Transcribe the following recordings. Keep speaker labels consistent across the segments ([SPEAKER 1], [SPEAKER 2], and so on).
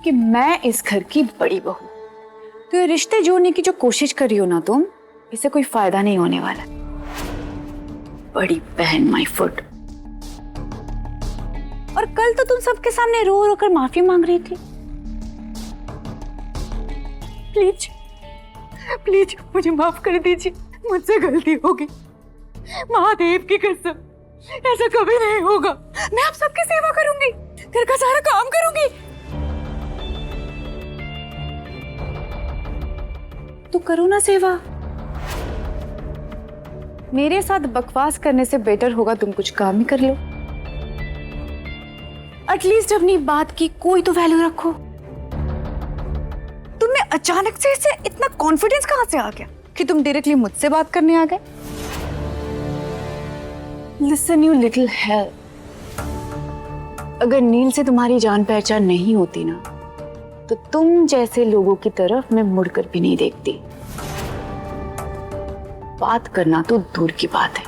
[SPEAKER 1] क्योंकि मैं इस घर की बड़ी बहू। तो ये रिश्ते जोड़ने की जो कोशिश कर रही हो ना तुम, इससे कोई फायदा नहीं होने वाला। बड़ी बहन माय फुट। और कल तो तुम सबके सामने रो रो कर माफी मांग रही थी। प्लीज प्लीज मुझे माफ कर दीजिए, मुझसे गलती होगी। महादेव की कसम, ऐसा कभी नहीं होगा। मैं आप सबकी सेवा करूंगी, घर का सारा काम करूंगी। तो करो ना सेवा। मेरे साथ बकवास करने से बेटर होगा तुम कुछ काम ही कर लो। एटलीस्ट अपनी बात की कोई तो वैल्यू रखो। तुम्हें अचानक से इसे इतना कॉन्फिडेंस कहां से आ गया कि तुम डायरेक्टली मुझसे बात करने आ गए? लिसन यू लिटिल हेल, अगर नील से तुम्हारी जान पहचान नहीं होती ना, तो तुम जैसे लोगों की तरफ मैं मुड़कर भी नहीं देखती। बात करना तो दूर की बात है।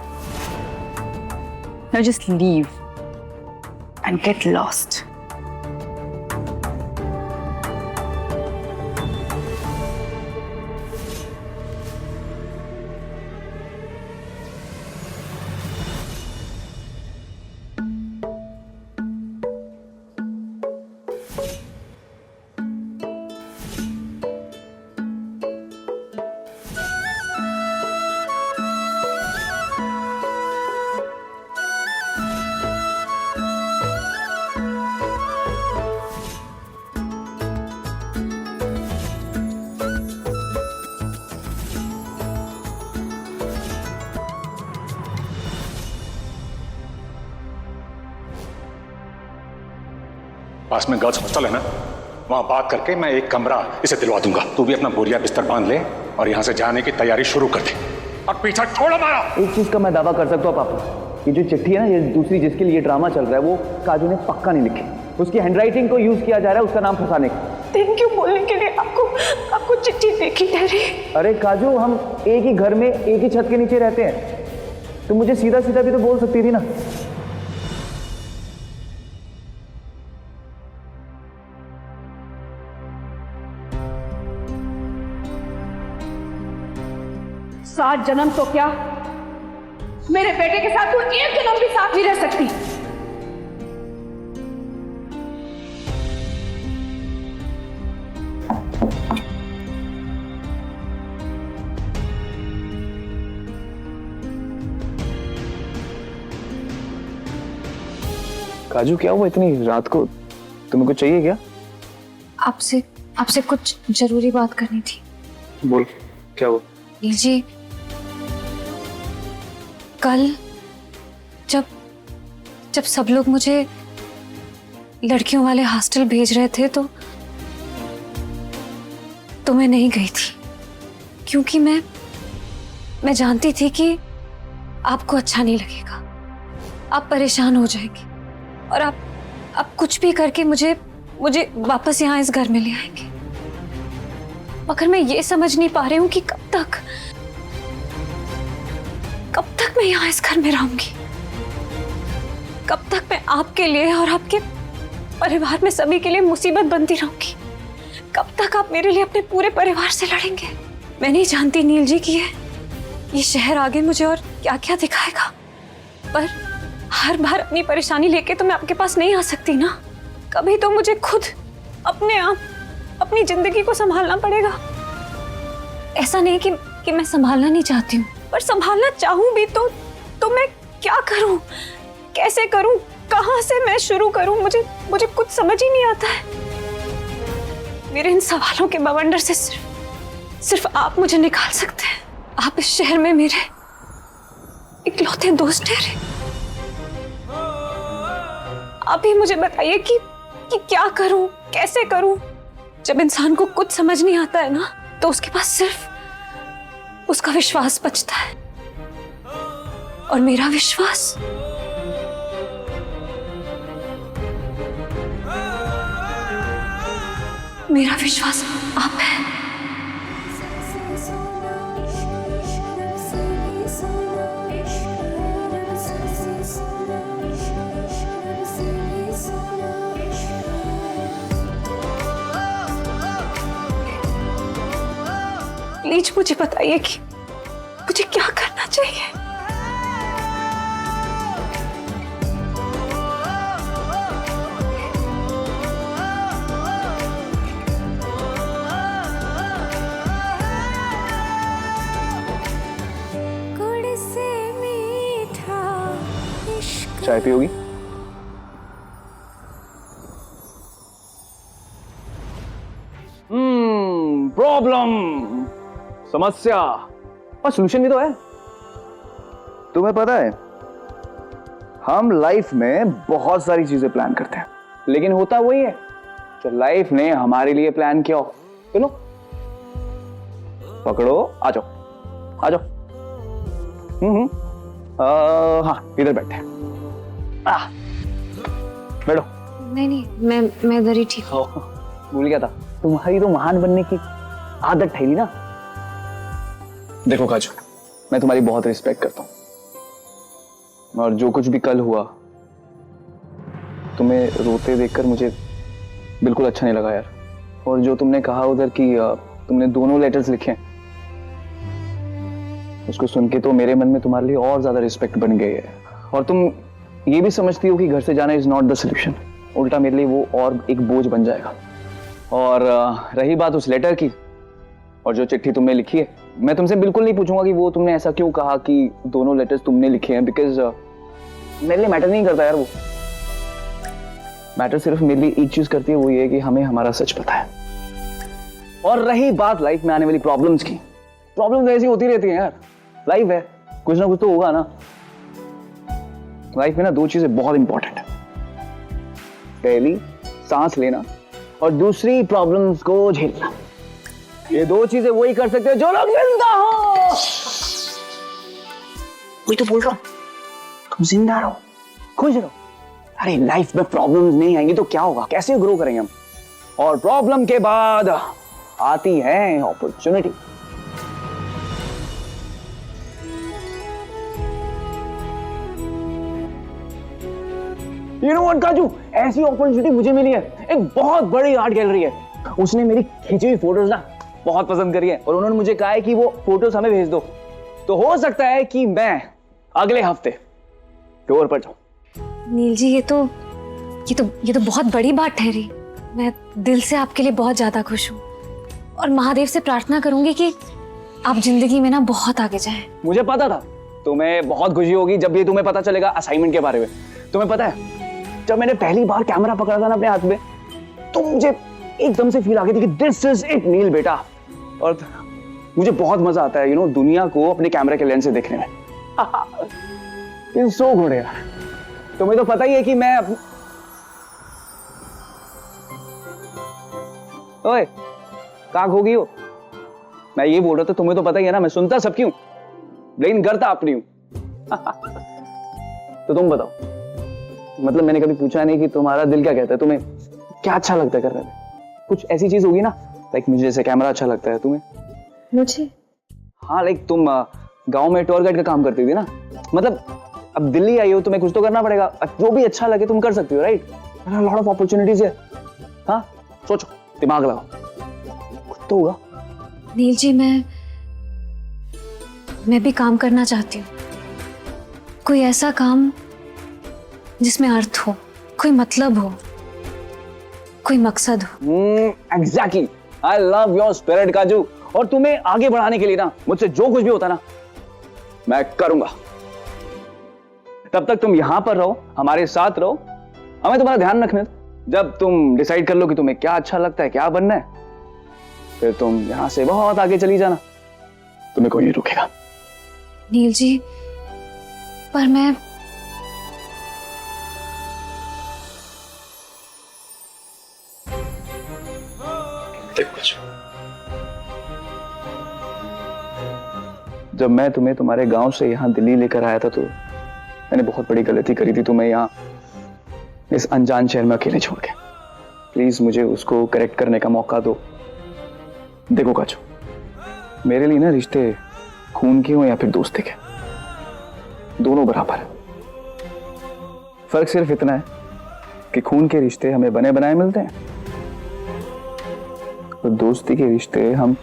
[SPEAKER 1] Now just leave and get lost.
[SPEAKER 2] पास में गर्ल्स हॉस्टल है ना, वहां बात करके मैं एक कमरा इसे दिलवा दूंगा। तू भी अपना बोरिया बिस्तर बांध ले और यहाँ से जाने की तैयारी शुरू कर दे। और पीछा छोड़ हमारा।
[SPEAKER 3] एक चीज का मैं दावा कर सकता हूँ पापा, ये जो चिट्ठी है ना, ये दूसरी जिसके लिए ड्रामा चल रहा है, वो काजू ने पक्का नहीं लिखी। उसकी हैंडराइटिंग को यूज किया जा रहा है उसका नाम फंसाने का।
[SPEAKER 1] थैंक यू बोलने के लिए। आपको चिट्ठी देखी डैडी?
[SPEAKER 3] अरे काजू, हम एक ही घर में एक ही छत के नीचे रहते हैं, तो मुझे सीधा सीधा भी तो बोल सकती थी ना।
[SPEAKER 4] सात जन्म तो क्या, मेरे बेटे के साथ तू एक जन्म भी साथ नहीं रह सकती।
[SPEAKER 3] काजू क्या हुआ इतनी रात को, तुम्हें कुछ चाहिए क्या?
[SPEAKER 5] आपसे कुछ जरूरी बात करनी थी।
[SPEAKER 3] बोल, क्या हुआ?
[SPEAKER 5] जी, कल जब सब लोग मुझे लड़कियों वाले हॉस्टल भेज रहे थे तो मैं नहीं गई थी, क्योंकि मैं जानती थी कि आपको अच्छा नहीं लगेगा, आप परेशान हो जाएंगे और आप कुछ भी करके मुझे वापस यहाँ इस घर में ले आएंगे। मगर मैं ये समझ नहीं पा रही हूँ कि कब तक मैं यहाँ इस घर में रहूंगी, कब तक मैं आपके लिए और आपके परिवार में सभी के लिए मुसीबत बनती रहूंगी, कब तक आप मेरे लिए अपने पूरे परिवार से लड़ेंगे। मैं नहीं जानती नील जी कि ये शहर आगे मुझे और क्या क्या दिखाएगा, पर हर बार अपनी परेशानी लेके तो मैं आपके पास नहीं आ सकती ना। कभी तो मुझे खुद अपने आप अपनी जिंदगी को संभालना पड़ेगा। ऐसा नहीं कि मैं संभालना नहीं चाहती हूँ, पर संभालना चाहूँ भी तो मैं क्या करूँ, कैसे करूँ, कहाँ से मैं शुरू करूँ? मुझे कुछ समझ ही नहीं आता है। मेरे इन सवालों के बवंडर से सिर्फ आप मुझे निकाल सकते हैं। आप इस शहर में मेरे इकलौते दोस्त ठहरे। आप ही मुझे बताइए कि क्या करूं, कैसे करूं? जब इंसान को कुछ समझ नहीं आता है ना, तो उसके पास सिर्फ उसका विश्वास बचता है, और मेरा विश्वास आप है। प्लीज मुझे बताइए कि मुझे क्या करना चाहिए।
[SPEAKER 3] चाय पियोगी? प्रॉब्लम, समस्या और सॉल्यूशन भी तो है। तुम्हें पता है हम लाइफ में बहुत सारी चीजें प्लान करते हैं, लेकिन होता वही है जो लाइफ ने हमारे लिए प्लान किया हो। सुनो, पकड़ो, आ जाओ आ जाओ। हाँ इधर बैठे हैं। बैठो।
[SPEAKER 5] नहीं मैं इधर ही ठीक हूँ।
[SPEAKER 3] भूल गया था, तुम्हारी तो महान बनने की आदत ठहरी ना। देखो काजू, मैं तुम्हारी बहुत रिस्पेक्ट करता हूँ, और जो कुछ भी कल हुआ तुम्हें रोते देखकर मुझे बिल्कुल अच्छा नहीं लगा यार। और जो तुमने कहा उधर कि तुमने दोनों लेटर्स लिखे, उसको सुन के तो मेरे मन में तुम्हारे लिए और ज्यादा रिस्पेक्ट बन गई है। और तुम ये भी समझती हो कि घर से जाना इज नॉट द सोल्यूशन, उल्टा मेरे लिए वो और एक बोझ बन जाएगा। और रही बात उस लेटर की और जो चिट्ठी तुमने लिखी है, मैं तुमसे बिल्कुल नहीं पूछूंगा कि वो तुमने ऐसा क्यों कहा कि दोनों लेटर्स तुमने लिखे हैं, बिकॉज मेरे लिए मैटर नहीं करता यार। वो मैटर सिर्फ मेरे लिए एक चीज करती है, वो ये कि हमें हमारा सच पता है। और रही बात लाइफ में आने वाली प्रॉब्लम्स की, प्रॉब्लम्स ऐसी होती रहती हैं यार, लाइफ है, कुछ ना कुछ तो होगा ना। लाइफ में ना दो चीजें बहुत इंपॉर्टेंट है, पहली सांस लेना और दूसरी प्रॉब्लम्स को झेलना। ये दो चीजें वही कर सकते हैं जो लोग जिंदा हो। वही तो बोल रहा हूं, तुम जिंदा रहो, खुश रहो। अरे लाइफ में प्रॉब्लम्स नहीं आएंगी तो क्या होगा, कैसे ग्रो करेंगे हम। और प्रॉब्लम के बाद आती है अपॉर्चुनिटी। You know what, काजू, ऐसी अपॉर्चुनिटी मुझे मिली है। एक बहुत बड़ी आर्ट गैलरी है, उसने मेरी खींची हुई फोटोज ना बहुत पसंद करी है, और उन्होंने मुझे कहा है कि वो फोटोज हमें भेज दो। तो हो सकता है कि मैं अगले हफ्ते टूर पर जाऊं।
[SPEAKER 5] नील जी, ये तो बहुत बड़ी बात ठहरी। मैं दिल से आपके लिए बहुत ज्यादा खुश हूँ, और महादेव से प्रार्थना करूंगी कि आप जिंदगी में ना बहुत आगे जाएं। मुझे पता था तुम्हें बहुत खुशी होगी जब ये तुम्हें पता चलेगा असाइनमेंट के बारे में। तुम्हें पता है जब मैंने पहली बार कैमरा पकड़ा था ना अपने हाथ में, तो मुझे एकदम से फील आ गई थी कि दिस इज इट नील बेटा। और मुझे बहुत मजा आता है दुनिया को अपने कैमरे के लेंस से देखने में। सो गुड यार, तुम्हें तो पता ही है कि मैं ओए कहाँ खो गई हो? मैं ये बोल रहा था, तुम्हें तो पता ही है ना, मैं सुनता सब क्यों, लेकिन करता अपनी हूं। तो तुम बताओ, मतलब मैंने कभी पूछा नहीं कि तुम्हारा दिल क्या कहता है, तुम्हें क्या अच्छा लगता है करने में। कुछ ऐसी चीज होगी ना, लाइक मुझे जैसे कैमरा अच्छा लगता है, तुम्हें? मुझे
[SPEAKER 3] हाँ, लाइक तुम गांव में टूर गाइड का काम करती थी ना, मतलब अब दिल्ली आई हो, तुम्हें कुछ तो करना पड़ेगा, जो भी अच्छा लगे तुम कर सकती हो, राइट? लॉट ऑफ अपॉर्चुनिटीज है। हाँ सोचो, दिमाग लगाओ, कुछ तो होगा।
[SPEAKER 5] नील जी, मैं भी काम करना चाहती हूँ, कोई ऐसा काम जिसमें अर्थ हो, कोई मतलब हो, कोई मकसद हो।
[SPEAKER 3] Exactly, I love your spirit काजू। और तुम्हें आगे बढ़ाने के लिए ना मुझसे जो कुछ भी होता ना मैं करूंगा। तब तक तुम यहां पर रहो, हमारे साथ रहो, हमें तुम्हारा ध्यान रखने दो। जब तुम डिसाइड कर लो कि तुम्हें क्या अच्छा लगता है, क्या बनना है, फिर तुम यहां से बहुत आगे चली जाना, तुम्हें कोई नहीं रोकेगा।
[SPEAKER 5] नील जी, पर मैं
[SPEAKER 3] जब मैं तुम्हें तुम्हारे गांव से यहां दिल्ली लेकर आया था तो मैंने बहुत बड़ी गलती करी थी तुम्हें यहां इस अनजान शहर में अकेले छोड़ के। प्लीज मुझे उसको करेक्ट करने का मौका दो। देखो काजू, मेरे लिए ना रिश्ते खून के हो या फिर दोस्ती के, दोनों बराबर है। फर्क सिर्फ इतना है कि खून के रिश्ते हमें बने बनाए मिलते हैं, और दोस्ती के रिश्ते हम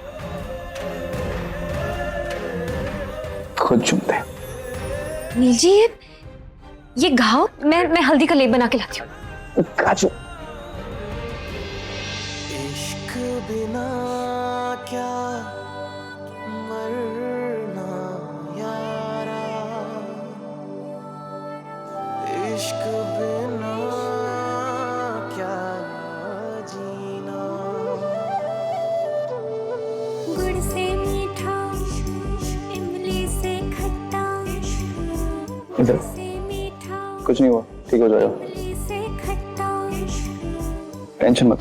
[SPEAKER 3] खुद चुमते हैं।
[SPEAKER 5] नील जी, ये घाव मैं हल्दी का लेप बना के लाती हूँ।
[SPEAKER 3] काजू,
[SPEAKER 6] इश्क बिना क्या मरना यारा, इश्क बिना क्या जीना।
[SPEAKER 7] गुड़ से मीठा, इमली से खट्टा,
[SPEAKER 3] इधर
[SPEAKER 7] से मीठा,
[SPEAKER 3] कुछ नहीं हुआ, ठीक हो जाएगा,
[SPEAKER 7] इमली से खट्टा।
[SPEAKER 3] टेंशन मत।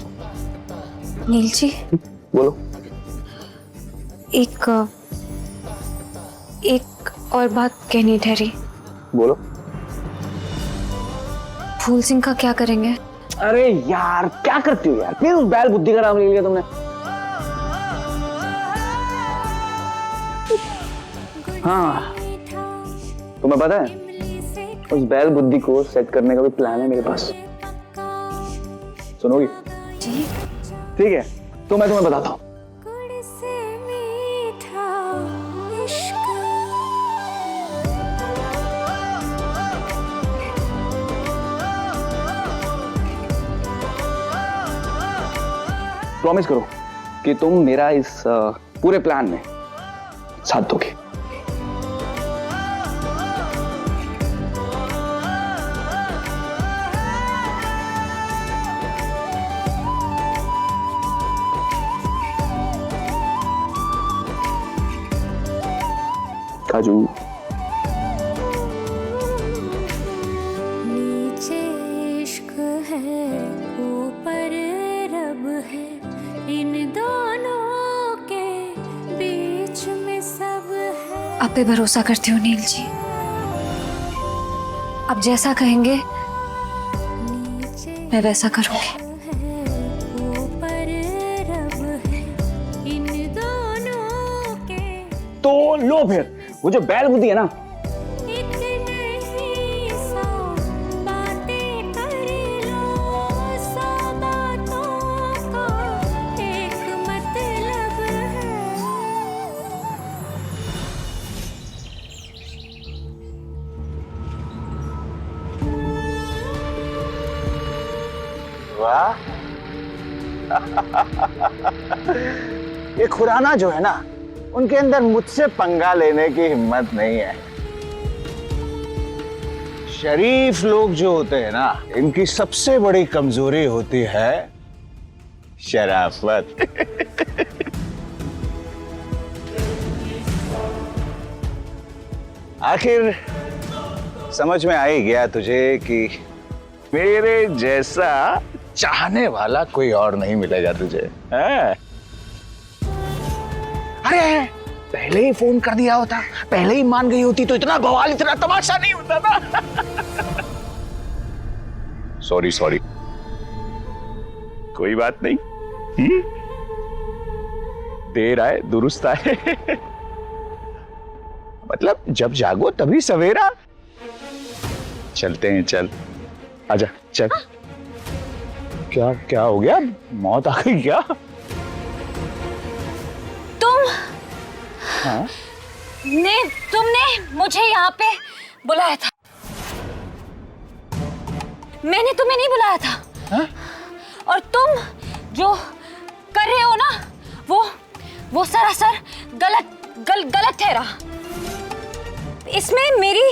[SPEAKER 5] नील जी,
[SPEAKER 3] बोलो।
[SPEAKER 5] एक और बात कहनी ठहरी।
[SPEAKER 3] बोलो।
[SPEAKER 5] फूल सिंह का क्या करेंगे?
[SPEAKER 3] अरे यार क्या करती हो यार, फिर उस बैल बुद्धि का नाम ले लिया तुमने। हाँ, तुम्हें पता है उस बैल बुद्धि को सेट करने का भी प्लान है मेरे पास। सुनोगी?
[SPEAKER 5] जी।
[SPEAKER 3] ठीक है, तो मैं तुम्हें बताता हूँ।
[SPEAKER 7] गुड़ से मीठा इश्क।
[SPEAKER 3] प्रॉमिस करो कि तुम मेरा इस पूरे प्लान में साथ दोगे। काजू।
[SPEAKER 7] नीचे इश्क है, ऊपर रब है, इन दोनों के बीच में सब है।
[SPEAKER 5] आप पे भरोसा करती हूँ नील जी, आप जैसा कहेंगे
[SPEAKER 7] नीचे
[SPEAKER 5] मैं वैसा करूंगी।
[SPEAKER 7] है, ऊपर रब है, इन दोनों के
[SPEAKER 3] तो लो फिर, वो जो बैल बुद्धि है ना,
[SPEAKER 7] एक नहीं सौ बातें कर लो, सौ बातों का एक मतलब है।
[SPEAKER 6] वाह। ये खुराना जो है ना, उनके अंदर मुझसे पंगा लेने की हिम्मत नहीं है। शरीफ लोग जो होते हैं ना, इनकी सबसे बड़ी कमजोरी होती है शराफत। आखिर समझ में आ ही गया तुझे कि मेरे जैसा चाहने वाला कोई और नहीं मिलेगा तुझे, है? अरे पहले ही फोन कर दिया होता, पहले ही मान गई होती तो इतना बवाल, इतना तमाशा नहीं होता ना। सॉरी सॉरी, कोई बात नहीं। देर आए दुरुस्त आए। मतलब जब जागो तभी सवेरा। चलते हैं, चल आजा चल। क्या क्या हो गया, मौत आ गई क्या? हाँ?
[SPEAKER 5] तुमने मुझे यहाँ पे बुलाया था, मैंने तुम्हें नहीं बुलाया था।
[SPEAKER 6] हाँ?
[SPEAKER 5] और तुम जो कर रहे हो ना, वो सरासर गलत ठहरा। इसमें मेरी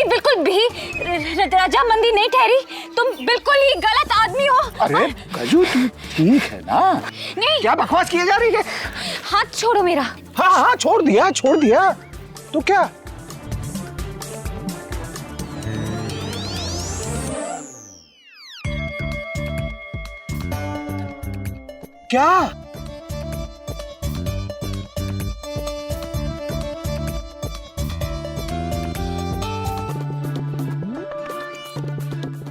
[SPEAKER 5] बिल्कुल भी रजामंदी नहीं ठहरी। तुम बिल्कुल ही गलत आदमी हो।
[SPEAKER 6] अरे काजू, तू ठीक है ना?
[SPEAKER 5] नहीं,
[SPEAKER 6] क्या बकवास किए जा रही है?
[SPEAKER 5] हाथ छोड़ो मेरा।
[SPEAKER 6] हाँ हाँ, छोड़ दिया। तो क्या? क्या?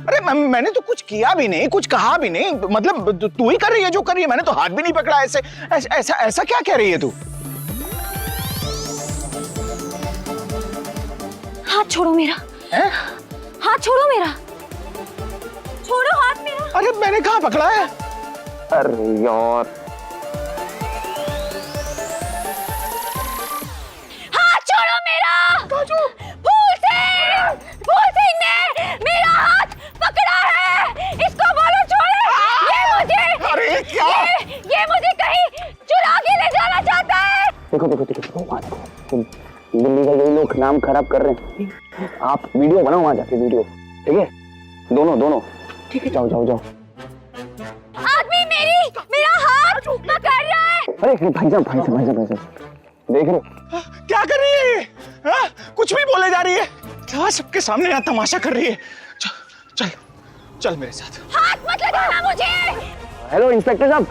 [SPEAKER 6] अरे मैंने तो कुछ किया भी नहीं, कुछ कहा भी नहीं। मतलब तू ही कर रही है जो कर रही है, मैंने तो हाथ भी नहीं पकड़ा। ऐसा क्या कह रही है तू?
[SPEAKER 5] हाथ छोड़ो मेरा।
[SPEAKER 6] है?
[SPEAKER 5] हाथ छोड़ो मेरा, छोड़ो हाथ मेरा।
[SPEAKER 6] अरे मैंने कहाँ पकड़ा है?
[SPEAKER 3] अरे यार,
[SPEAKER 5] हाथ
[SPEAKER 3] तुम दिल्ली का यही लोग नाम खराब कर रहे हैं। आप वीडियो बनाओ वहां जाके, वीडियो, ठीक है? दोनों दोनों, ठीक है? जाओ जाओ जाओ।
[SPEAKER 5] आदमी मेरा हाथ पकड़ रहा है।
[SPEAKER 3] अरे भाई साहब, देख रहे हो?
[SPEAKER 6] क्या कर रही है? हाँ? कुछ भी बोले जा रही है, क्या सबके सामने यहाँ तमाशा कर रही है? चल चल चल मेरे साथ।
[SPEAKER 5] हाथ मत लगाना मुझे।
[SPEAKER 3] हेलो इंस्पेक्टर साहब।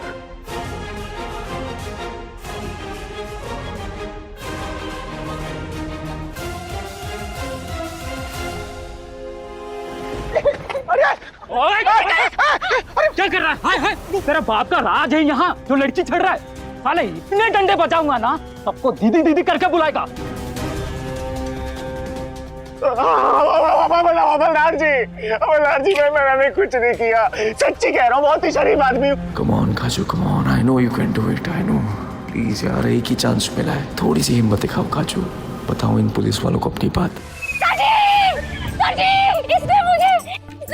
[SPEAKER 8] क्या कर रहा है? हाय हाय, तेरा बाप का राज है यहाँ जो लड़की छेड़ रहा है। साले इतने डंडे बजाऊंगा ना, सबको दीदी दीदी करके बुलाएगा।
[SPEAKER 6] अमरनाथ जी, मैंने कुछ नहीं किया, सच्ची कह रहा हूँ, बहुत ही शरीफ आदमी हूँ।
[SPEAKER 9] Come on, काजू, come on. I know you can do it. I know. Please यार, एक ही चांस मिला है, थोड़ी सी हिम्मत दिखाओ काजू। बताओ इन पुलिस वालों को अपनी बात।
[SPEAKER 5] इसने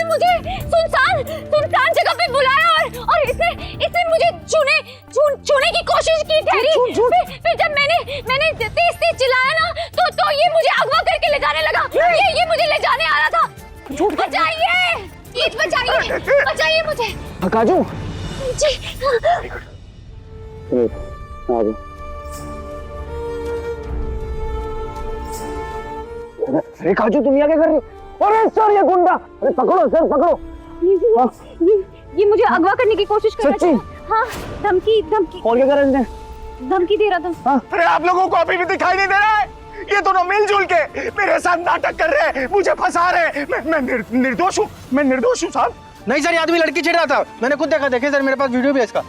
[SPEAKER 5] मुझे सुनसान जगह पे बुलाया और इसने मुझे छूने की कोशिश की ठहरी। फिर जब मैंने तेज चिल्लाया ना तो ये मुझे अगवा करके ले जाने लगा। ये मुझे ले जाने आ रहा था। बचाइए प्लीज, बचाइए मुझे।
[SPEAKER 3] काजू
[SPEAKER 5] जी
[SPEAKER 3] अरे काजू, तुम यहाँ क्या कर रही हो? अरे सर, ये गुंडा, अरे पकड़ो सर, पकड़ो।
[SPEAKER 5] ये मुझे अगवा करने की कोशिश कर रहा था। हाँ, धमकी
[SPEAKER 3] और क्या कर रहे हैं?
[SPEAKER 5] धमकी दे रहा था।
[SPEAKER 6] अरे आप लोगों को अभी भी दिखाई नहीं दे रहा है? ये दोनों मिलजुल के मेरे साथ नाटक कर रहे हैं, मुझे फंसा रहे हैं। मैं निर्दोष हूँ, मैं निर्दोष हूँ साहब।
[SPEAKER 8] नहीं सर, ये आदमी लड़की छेड़ रहा था, मैंने खुद देखा। देखिए सर, मेरे पास वीडियो भी है इसका।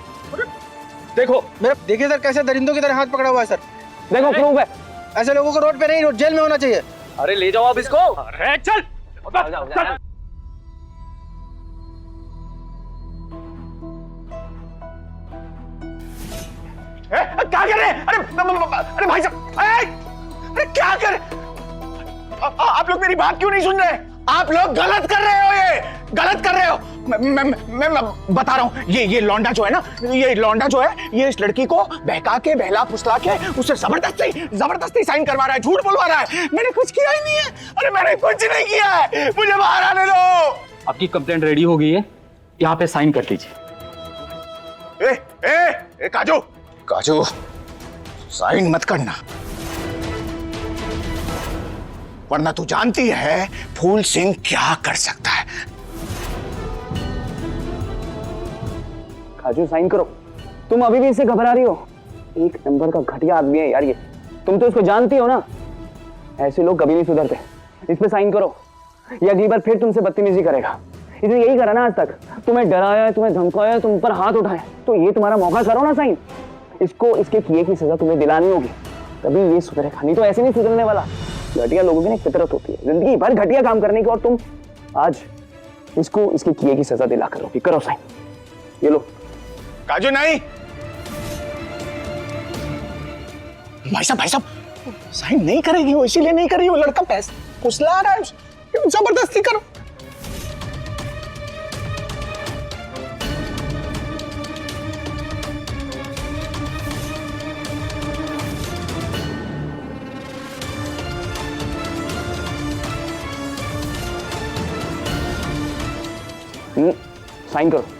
[SPEAKER 8] देखो मेरा, देखिए सर कैसे दरिंदों की तरह हाथ पकड़ा हुआ है सर।
[SPEAKER 3] देखो प्रूफ है।
[SPEAKER 8] ऐसे लोगों को रोड पे नहीं, जेल में होना चाहिए।
[SPEAKER 3] अरे ले जाओ आप इसको।
[SPEAKER 8] अरे चल चल।
[SPEAKER 6] क्या कर रहे हैं? अरे भाई साहब, अरे क्या कर, आप लोग मेरी बात क्यों नहीं सुन रहे? आप लोग गलत कर रहे हो, ये गलत कर रहे हो। मैं बता रहा हूँ, ये लौंडा जो है ना, ये लौंडा जो है, ये इस लड़की को बहका के, बहला फुसला के उससे जबरदस्ती साइन करवा रहा है, झूठ बुलवा रहा है। मैंने कुछ किया ही नहीं है। अरे मैंने कुछ नहीं किया है, मुझे बाहर आने दो।
[SPEAKER 8] आपकी कंप्लेंट रेडी हो गई है, यहाँ पे साइन कर दीजिए।
[SPEAKER 6] ए काजू, साइन मत करना, वरना तू जानती है फूल सिंह क्या कर सकता है।
[SPEAKER 3] काजू साइन करो। तुम अभी भी इससे घबरा रही हो? एक नंबर का घटिया आदमी है यार ये। तुम तो इसको जानती हो ना, ऐसे लोग कभी नहीं सुधरते। इस पे साइन करो, ये अगली बार फिर तुमसे बदतमीजी करेगा। इसने यही करा ना आज तक, तुम्हें डराया, तुम्हें धमकाया, तुम पर हाथ उठाए, तो ये तुम्हारा मौका, करो ना साइन। इसको इसके किए की सजा तुम्हें दिलानी होगी, तभी ये सुधरेगा, नहीं तो ऐसे नहीं सुधरने वाला। घटिया लोगों की ना फितरत होती है जिंदगी भर घटिया काम करने की, और तुम आज इसको इसके किए की सजा दिला करोगे। करो साइन, ये लो।
[SPEAKER 6] काजू नहीं, भाई साहब साइन नहीं करेगी वो, इसीलिए नहीं करेगी। वो लड़का पैसे फुसला रहा है, जबरदस्ती करो।
[SPEAKER 3] साइन करो।